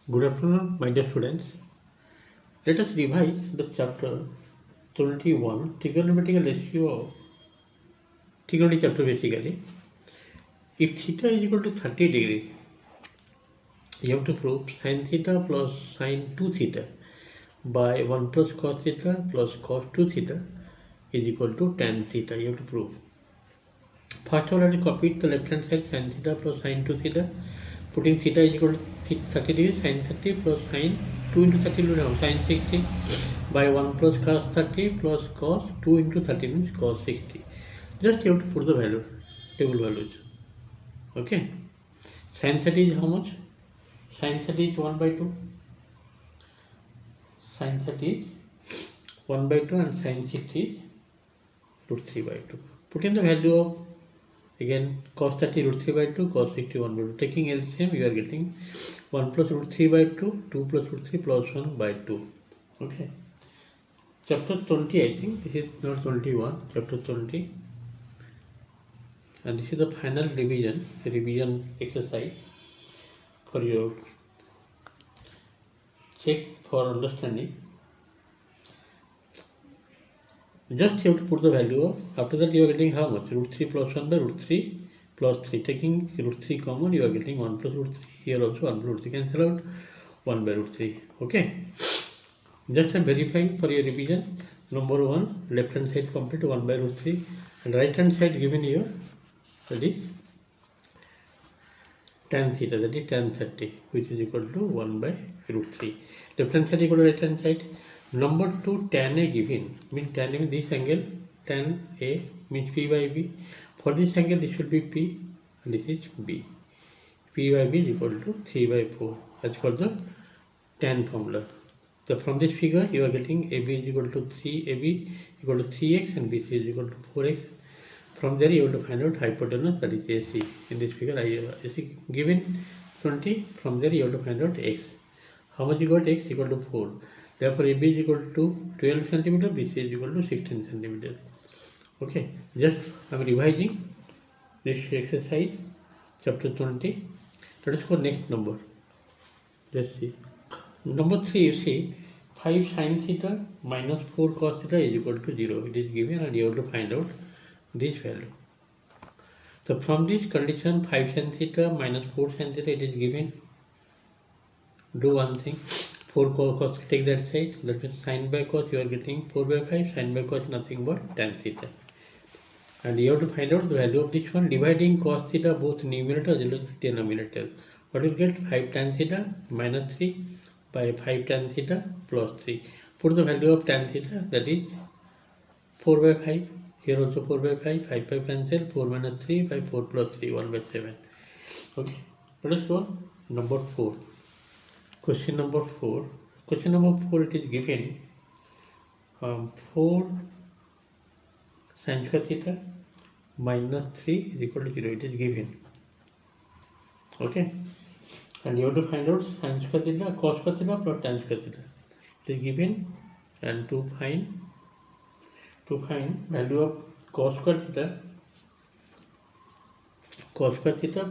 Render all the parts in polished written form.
Good afternoon, my dear students. Let us revise the chapter 21, trigonometrical ratio, trigonometry chapter basically. If theta is equal to 30 degree, you have to prove sin theta plus sin 2 theta by 1 plus cos theta plus cos 2 theta is equal to tan theta. You have to prove. First of all, I will copy the left hand side sin theta plus sin 2 theta. Putting theta is equal to 30 degree, sin 30 plus sin 2 into 30 will now sin 60 by 1 plus cos 30 plus cos 2 into 30 means cos 60. Just you have to put the value, table values. Okay. Sin 30 is how much? Sin 30 is 1 by 2. Sin 30 is 1 by 2 and sin 60 is root 3 by 2. Put in the value of again cos 30 root 3 by 2, cos 60 1 by 2. Taking LCM, you are getting 1 plus root 3 by 2, 2 plus root 3 plus 1 by 2. Okay. Chapter 20, I think. This is not 21, chapter 20. And this is the final revision exercise for your check for understanding. Just you have to put the value of, after that you are getting how much? Root 3 plus 1 by root 3 plus 3. Taking root 3 common, you are getting 1 plus root 3. Here also 1 plus root 3. Cancel out 1 by root 3. Okay. Just I'm verifying for your revision. Number 1, left hand side complete 1 by root 3. And right hand side given here, that is tan theta, that is tan 30, which is equal to 1 by root 3. Left hand side equal to right hand side. Number 2, tan A given, means tan A means this angle, tan A means P by B. For this angle, this should be P, and this is B. P by B is equal to 3 by 4, as for the tan formula. So from this figure, you are getting AB is equal to 3AB equal to 3x and BC is equal to 4x. From there, you have to find out hypotenuse, that is AC. In this figure, AC given 20. From there, you have to find out x. How much you got? X equal to 4. Therefore, AB is equal to 12 centimeter, BC is equal to 16 centimeter. Okay, just I am revising this exercise, chapter 20. Let us go next number. Let's see. Number 3, you see, 5 sin theta minus 4 cos theta is equal to 0. It is given and you have to find out this value. So from this condition, 5 sin theta minus 4 sin theta, it is given. Do one thing. 4 cos, take that side. That means sin by cos, you are getting 4 by 5. Sin by cos, nothing but tan theta. And you have to find out the value of this one. Dividing cos theta, both numerator as well as denominator. What will get? 5 tan theta minus 3 by 5 tan theta plus 3. Put the value of tan theta, that is 4 by 5. Here also 4 by 5. 5 by cancel. 4 minus 3 by 4 plus 3. 1 by 7. Okay. Let us go number 4. Question number 4. Question number 4, it is given 4 sin square theta minus 3 is equal to 0. It is given. Okay. And you have to find out sin square theta, cos square theta plus tan square theta. It is given, and to find value of cos square theta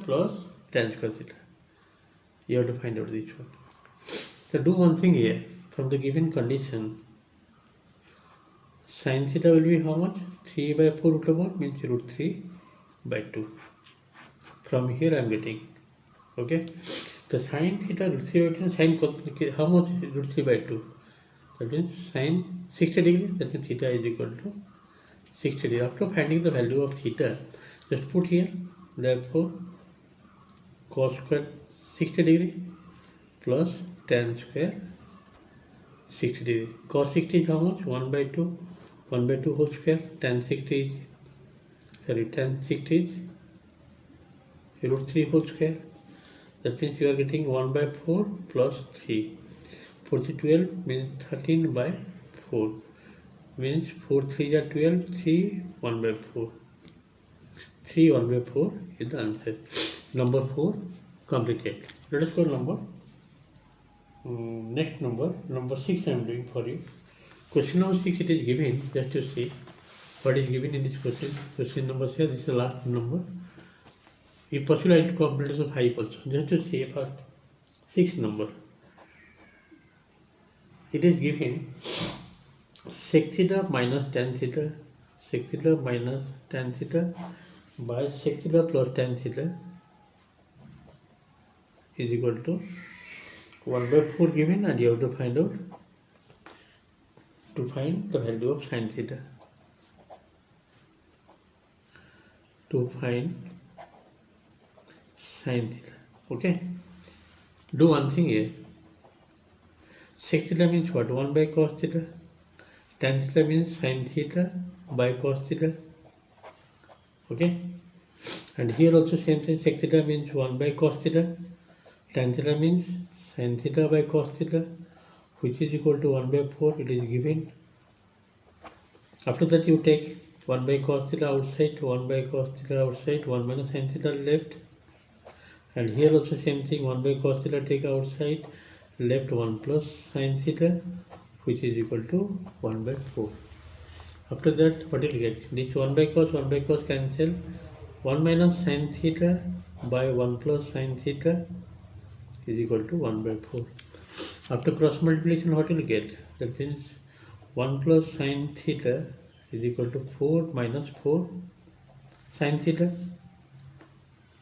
plus tan square theta. You have to find out this one. So do one thing here. From the given condition, sin theta will be how much? 3 by 4 root over means root 3 by 2. From here I am getting. Okay. The sin theta root 3 by 2, sin how much is root 3 by 2? That means sin 60 degree, that means theta is equal to 60 degree. After finding the value of theta, just put here, therefore cos square 60 degree plus tan square 60 degree. Cos 60 is how much? 1 by 2. 1 by 2 whole square. Tan 60 is root 3 whole square. That means you are getting 1 by 4 plus 3. 4 to 12 means 13 by 4. Means 4 3 are 12, 3 1 by 4. 3 1 by 4 is the answer. Number 4 completed. Let us go next number 6 I am doing for you. Question number 6, it is given, just to see what is given in this question. Question number 6, this is the last number. If possible, I will complete the 5 also. Just to see first 6 number. it is given sec theta minus tan theta, sec theta minus tan theta by sec theta plus tan theta is equal to 1 by 4 given, and you have to find the value of sin theta. To find sin theta. Okay. Do one thing here. Sec theta means what? 1 by cos theta. Tan theta means sin theta by cos theta. Okay. And here also same thing. Sec theta means 1 by cos theta. Tan theta means sin theta by cos theta, which is equal to 1 by 4. It is given. After that you take 1 by cos theta outside, 1 by cos theta outside, 1 minus sin theta left. And here also same thing, 1 by cos theta take outside, left 1 plus sin theta, which is equal to 1 by 4. After that, what will you get? This 1 by cos cancel. 1 minus sin theta by 1 plus sin theta is equal to 1 by 4. After cross multiplication, what will you get? That means 1 plus sin theta is equal to 4 minus 4 sin theta.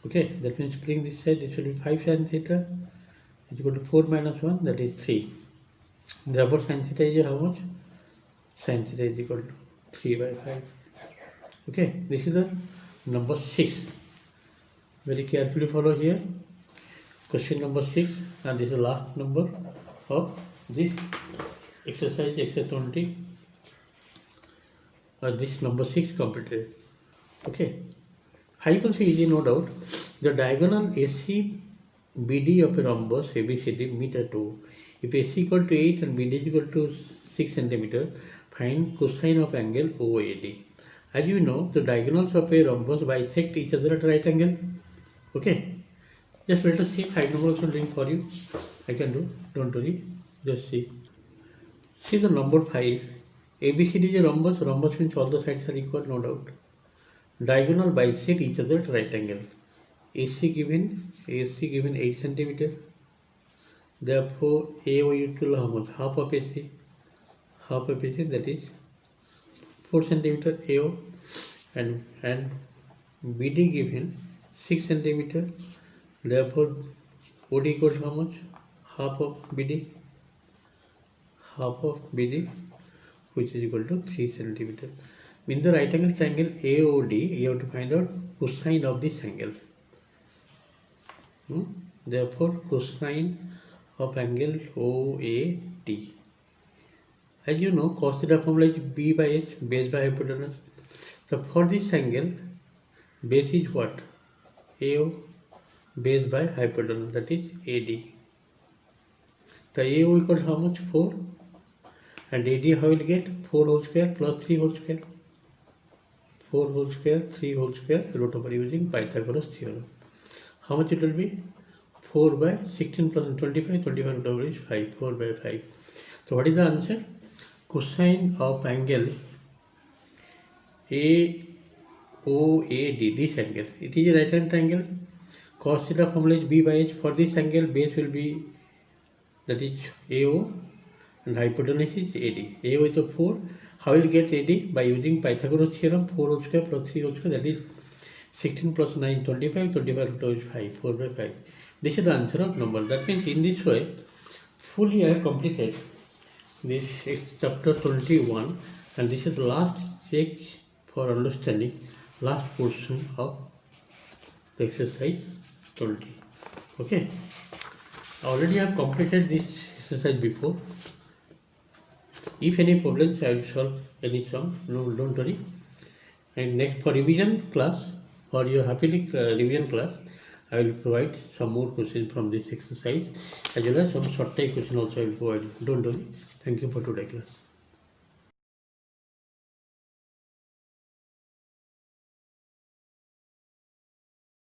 Okay, that means splitting this side, this will be 5 sin theta is equal to 4 minus 1, that is 3. Therefore, sin theta is how much? Sin theta is equal to 3 by 5. Okay, this is the number 6. Very carefully follow here. Question number 6, and this is the last number of this exercise 20. This number 6 completed. Okay. Hypothesis easy, no doubt. The diagonal AC BD of a rhombus ABCD meet at O. If AC equal to 8 and BD is equal to 6 cm, find cosine of angle OAD. As you know, the diagonals of a rhombus bisect each other at right angle. Okay. Just let us see 5 numbers will doing for you. I can do. Don't worry. Just see. See the number 5. ABCD is a rhombus. Rhombus means all the sides are equal, no doubt. Diagonal bisect each other at right angle. AC given 8 cm. Therefore, AO equal to how much? Half of AC. Half of AC, that is 4 cm AO. And BD given 6 cm. Therefore, OD equals how much? Half of BD. Half of BD, which is equal to 3 cm. In the right angle triangle AOD, you have to find out cosine of this angle. Therefore, cosine of angle OAD. As you know, cos theta formula is B by H, base by hypotenuse. So for this angle, base is what? AO, base by hypotenuse, that is AD. The AO equals how much? 4. And AD how will get? 4 whole square plus 3 whole square. 4 whole square, 3 whole square, root over using Pythagoras theorem. How much it will be? 4 by 16 plus 25, 25 root over is 5, 4 by 5. So what is the answer? Cosine of angle AOAD, this angle. It is a right hand triangle. Cos theta formula is B by H. For this angle, base will be, that is AO, and hypotenuse is AD. AO is a 4. How will you get AD? By using Pythagoras theorem, 4 whole square plus 3 whole square, that is 16 plus 9, 25, 25 root over is 5, 4 by 5. This is the answer of number. That means in this way, fully I have completed this chapter 21, and this is the last check for understanding, last portion of the exercise 20. Okay. Already I have completed this exercise before. If any problems, I will solve any sum. No, don't worry. And next for revision class, for your happily revision class, I will provide some more questions from this exercise, as well as some short time question also I will provide. Don't worry. Thank you for today's class.